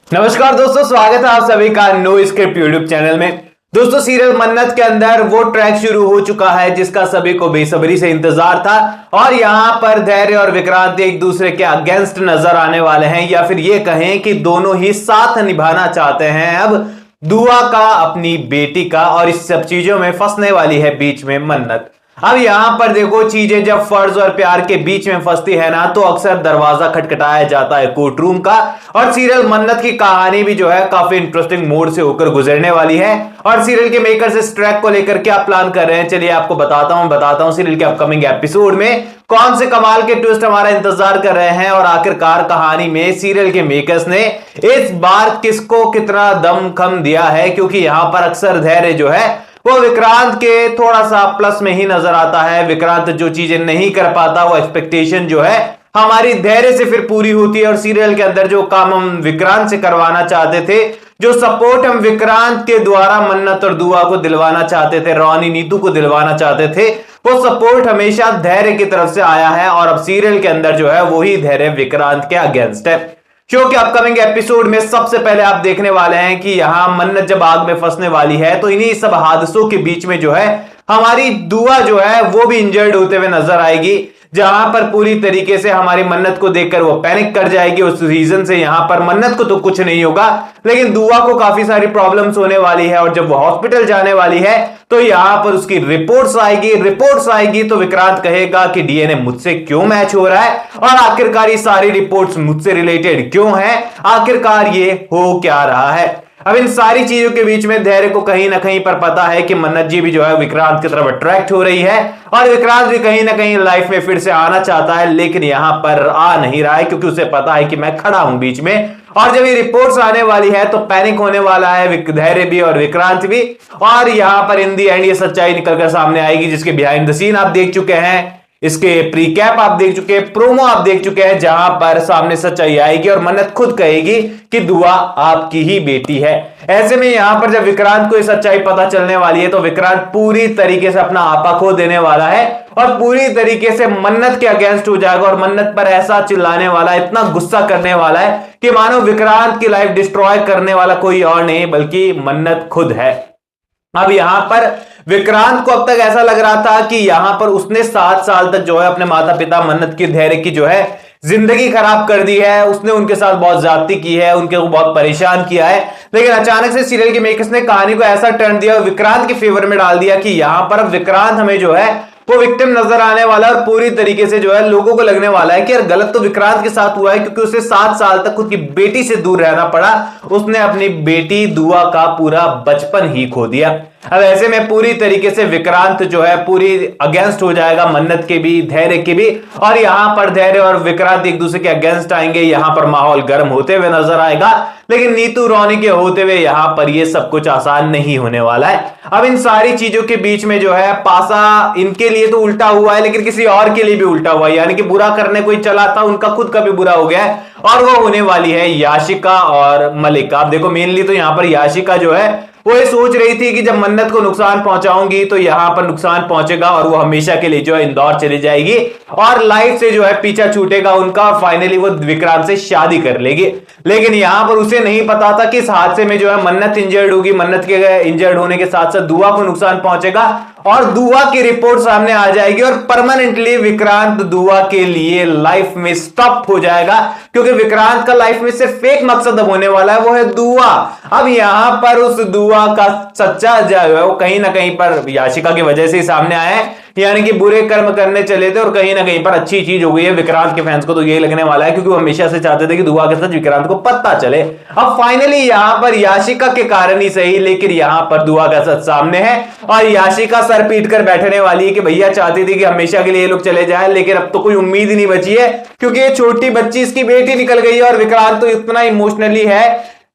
नमस्कार दोस्तों, स्वागत है आप सभी का नो स्क्रिप्ट यूट्यूब चैनल में। दोस्तों, सीरियल मन्नत के अंदर वो ट्रैक शुरू हो चुका है जिसका सभी को बेसब्री से इंतजार था और यहां पर धैर्य और विक्रांत एक दूसरे के अगेंस्ट नजर आने वाले हैं, या फिर ये कहें कि दोनों ही साथ निभाना चाहते हैं अब दुआ का, अपनी बेटी का, और इस सब चीजों में फंसने वाली है बीच में मन्नत। अब यहां पर देखो, चीजें जब फर्ज और प्यार के बीच में फंसती है ना, तो अक्सर दरवाजा खटखटाया जाता है कोर्ट रूम का। और सीरियल मन्नत की कहानी भी जो है काफी इंटरेस्टिंग मोड से होकर गुजरने वाली है। और सीरियल के मेकर्स इस ट्रैक को लेकर क्या प्लान कर रहे हैं, चलिए आपको बताता हूं सीरियल के अपकमिंग एपिसोड में कौन से कमाल के ट्विस्ट हमारा इंतजार कर रहे हैं, और आखिरकार कहानी में सीरियल के मेकर्स ने इस बार किसको कितना दमखम दिया है। क्योंकि यहां पर अक्सर धैर्य जो है वो विक्रांत के थोड़ा सा प्लस में ही नजर आता है। विक्रांत जो चीजें नहीं कर पाता, वो एक्सपेक्टेशन जो है हमारी धैर्य से फिर पूरी होती है। और सीरियल के अंदर जो काम हम विक्रांत से करवाना चाहते थे, जो सपोर्ट हम विक्रांत के द्वारा मन्नत और दुआ को दिलवाना चाहते थे, रोनी नीतू को दिलवाना चाहते थे, वो सपोर्ट हमेशा धैर्य की तरफ से आया है। और अब सीरियल के अंदर जो है वही धैर्य विक्रांत के अगेंस्ट है। शो के अपकमिंग एपिसोड में सबसे पहले आप देखने वाले हैं कि यहां मन्नत जब आग में फंसने वाली है, तो इन्हीं सब हादसों के बीच में जो है हमारी दुआ जो है वो भी इंजर्ड होते हुए नजर आएगी, जहां पर पूरी तरीके से हमारी मन्नत को देखकर वो पैनिक कर जाएगी। उस रीजन से यहां पर मन्नत को तो कुछ नहीं होगा, लेकिन दुआ को काफी सारी प्रॉब्लम्स होने वाली है। और जब वो हॉस्पिटल जाने वाली है तो यहां पर उसकी रिपोर्ट्स आएगी तो विक्रांत कहेगा कि डीएनए मुझसे क्यों मैच हो रहा है, और आखिरकार ये सारी रिपोर्ट्स मुझसे रिलेटेड क्यों हैं, आखिरकार ये हो क्या रहा है। अब इन सारी चीजों के बीच में धैर्य को कहीं ना कहीं पर पता है कि मन्नत जी भी जो है विक्रांत की तरफ अट्रैक्ट हो रही है, और विक्रांत भी कहीं ना कहीं लाइफ में फिर से आना चाहता है, लेकिन यहां पर आ नहीं रहा है क्योंकि उसे पता है कि मैं खड़ा हूं बीच में। और जब ये रिपोर्ट्स आने वाली है तो पैनिक होने वाला है धैर्य भी और विक्रांत भी। और यहां पर इन दी एंड ये सच्चाई निकलकर सामने आएगी, जिसके बिहाइंड द सीन आप देख चुके हैं, इसके प्री कैप आप देख चुके हैं, प्रोमो आप देख चुके हैं, जहां पर सामने सच्चाई आएगी और मन्नत खुद कहेगी कि दुआ आपकी ही बेटी है। ऐसे में यहां पर जब विक्रांत को ये सच्चाई पता चलने वाली है तो विक्रांत पूरी तरीके से अपना आपा खो देने वाला है और पूरी तरीके से मन्नत के अगेंस्ट हो जाएगा, और मन्नत पर ऐसा चिल्लाने वाला है, इतना गुस्सा करने वाला है कि मानो विक्रांत की लाइफ डिस्ट्रॉय करने वाला कोई और नहीं बल्कि मन्नत खुद है। अब यहां पर विक्रांत को अब तक ऐसा लग रहा था कि यहां पर उसने 7 साल तक जो है अपने माता पिता मन्नत की, धैर्य की जो है जिंदगी खराब कर दी है, उसने उनके साथ बहुत ज्यादती की है, उनके को बहुत परेशान किया है। लेकिन अचानक से सीरियल के मेकर्स ने कहानी को ऐसा टर्न दिया, विक्रांत के फेवर में डाल दिया कि यहां पर अब विक्रांत हमें जो है वो विक्टिम नजर आने वाला है, और पूरी तरीके से जो है लोगों को लगने वाला है कि यार गलत तो विक्रांत के साथ हुआ है, क्योंकि उसे 7 साल तक खुद की बेटी से दूर रहना पड़ा। उसने अपनी बेटी दुआ का पूरा बचपन ही खो दिया। अब ऐसे में पूरी तरीके से विक्रांत जो है पूरी अगेंस्ट हो जाएगा मन्नत के भी, धैर्य के भी, और यहां पर धैर्य और विक्रांत एक दूसरे के अगेंस्ट आएंगे। यहां पर माहौल गर्म होते हुए नजर आएगा, लेकिन नीतू रोनी के होते हुए यहां पर यह सब कुछ आसान नहीं होने वाला है। अब इन सारी चीजों के बीच में जो है पासा इनके लिए तो उल्टा हुआ है, लेकिन किसी और के लिए भी उल्टा हुआ है, यानी कि बुरा करने कोई चला था, उनका खुद का भी बुरा हो गया है, और वो होने वाली है याशिका और मलिका। आप देखो, मेनली तो यहां पर याशिका जो है वो ये सोच रही थी कि जब मन्नत को नुकसान पहुंचाऊंगी तो यहां पर नुकसान पहुंचेगा और वो हमेशा के लिए जो है इंदौर चली जाएगी और लाइफ से जो है पीछा छूटेगा उनका, और फाइनली वो विक्रांत से शादी कर लेगी। लेकिन यहां पर उसे नहीं पता था कि इस हादसे में जो है मन्नत इंजर्ड होगी, मन्नत के इंजर्ड होने के साथ साथ दुआ को नुकसान पहुंचेगा और दुआ की रिपोर्ट सामने आ जाएगी, और परमानेंटली विक्रांत दुआ के लिए लाइफ में स्टॉप हो जाएगा, क्योंकि विक्रांत का लाइफ में सिर्फ एक मकसद अब होने वाला है, वो है दुआ। अब यहां पर उस दुआ का सच्चा जो है वो कहीं ना कहीं पर याशिका की वजह से ही सामने आया है, यानी कि बुरे कर्म करने चले थे और कहीं ना कहीं पर अच्छी चीज हो गई है। विक्रांत के फैंस को तो यही लगने वाला है, क्योंकि वो हमेशा से चाहते थे कि दुआ के साथ विक्रांत को पता चले। अब फाइनली यहां पर याशिका के कारण ही सही, लेकिन यहां पर दुआ का सच सामने है, और याशिका सर पीट कर बैठने वाली है कि भैया चाहती थी कि हमेशा के लिए ये लोग चले जाए, लेकिन अब तो कोई उम्मीद ही नहीं बची है, क्योंकि ये छोटी बच्ची इसकी बेटी निकल गई है, और विक्रांत तो इतना इमोशनली है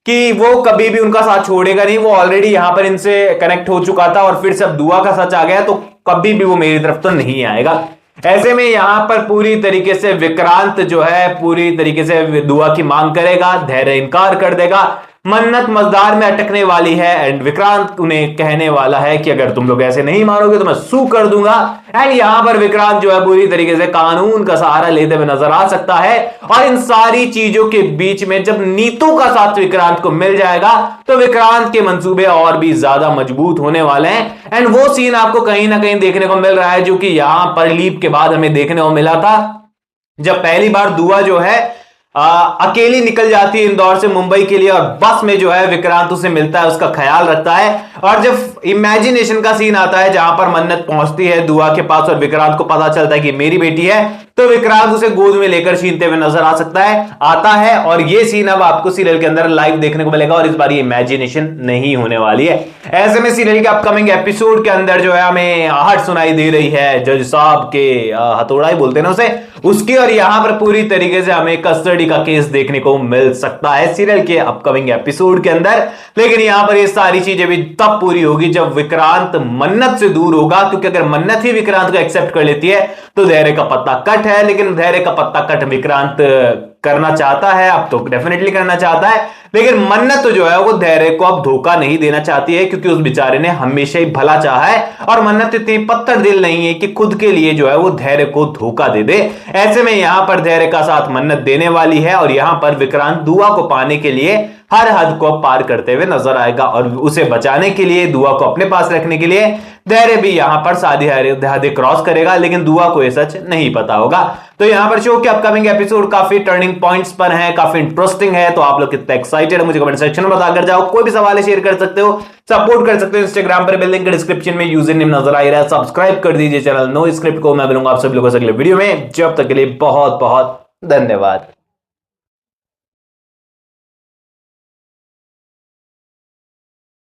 कि वो कभी भी उनका साथ छोड़ेगा नहीं। वो ऑलरेडी यहां पर इनसे कनेक्ट हो चुका था, और फिर से अब दुआ का सच आ गया तो कभी भी वो मेरी तरफ तो नहीं आएगा। ऐसे में यहां पर पूरी तरीके से विक्रांत जो है पूरी तरीके से दुआ की मांग करेगा, धैर्य इनकार कर देगा। मन्नत मजदार में अटकने वाली है एंड विक्रांत उन्हें कहने वाला है कि अगर तुम लोग ऐसे नहीं मानोगे तो मैं सू कर दूंगा। एंड यहां पर विक्रांत जो है पूरी तरीके से कानून का सहारा लेते हुए नजर आ सकता है। और इन सारी चीजों के बीच में जब नीतू का साथ विक्रांत को मिल जाएगा तो विक्रांत के मंसूबे और भी ज्यादा मजबूत होने वाले हैं। एंड वो सीन आपको कहीं ना कहीं देखने को मिल रहा है जो कि यहां पर लीप के बाद हमें देखने को मिला था, जब पहली बार दुआ जो है अकेली निकल जाती है इंदौर से मुंबई के लिए और बस में जो है विक्रांत उसे मिलता है, उसका ख्याल रखता है। और जब इमेजिनेशन का सीन आता है जहां पर मन्नत पहुंचती है दुआ के पास और विक्रांत को पता चलता है कि मेरी बेटी है, तो विक्रांत उसे गोद में लेकर छीनते हुए नजर आता है। और ये सीन अब आपको सीरियल के अंदर लाइव देखने को मिलेगा और इस बार ये इमेजिनेशन नहीं होने वाली है। ऐसे में सीरियल के अपकमिंग एपिसोड के अंदर जो है हमें आहट सुनाई दे रही है जज साहब के हथौड़ा ही बोलते हैं ना उसे, उसकी। और यहां पर पूरी तरीके से हमें कस्टडी का केस देखने को मिल सकता है सीरियल के अपकमिंग एपिसोड के अंदर। लेकिन यहां पर ये सारी चीजें भी तब पूरी होगी जब विक्रांत मन्नत से दूर होगा, क्योंकि अगर मन्नत ही विक्रांत को एक्सेप्ट कर लेती है तो धैर्य का पत्ता कट है। लेकिन धैर्य का पत्ता कट विक्रांत करना चाहता है, अब तो डेफिनेटली करना चाहता है, लेकिन मन्नत तो जो है वो धैर्य को अब धोखा नहीं देना चाहती है, क्योंकि उस बेचारे ने हमेशा ही भला चाहा है और मन्नत इतनी पत्थर दिल नहीं है कि खुद के लिए जो है वो धैर्य को धोखा दे दे। ऐसे में यहां पर धैर्य का साथ मन्नत देने वाली है और यहां पर विक्रांत दुआ को पाने के लिए हर हद को पार करते हुए नजर आएगा और उसे बचाने के लिए, दुआ को अपने पास रखने के लिए धैर्य भी यहां पर सादी हदें क्रॉस करेगा, लेकिन दुआ को यह सच नहीं पता होगा। तो यहां पर शो के अपकमिंग एपिसोड काफी टर्निंग पॉइंट्स पर हैं, काफी इंटरेस्टिंग है। तो आप लोग कितने एक्साइटेड है मुझे कमेंट सेक्शन में बताकर जाओ। कोई भी सवाल शेयर कर सकते हो, सपोर्ट कर सकते हो इंस्टाग्राम पर, लिंक डिस्क्रिप्शन में यूजर नेम नजर आ रहा है। सब्सक्राइब कर दीजिए चैनल नो स्क्रिप्ट को। मैं मिलूंगा आप सभी लोगों से अगले वीडियो में, जब तक के लिए बहुत बहुत धन्यवाद।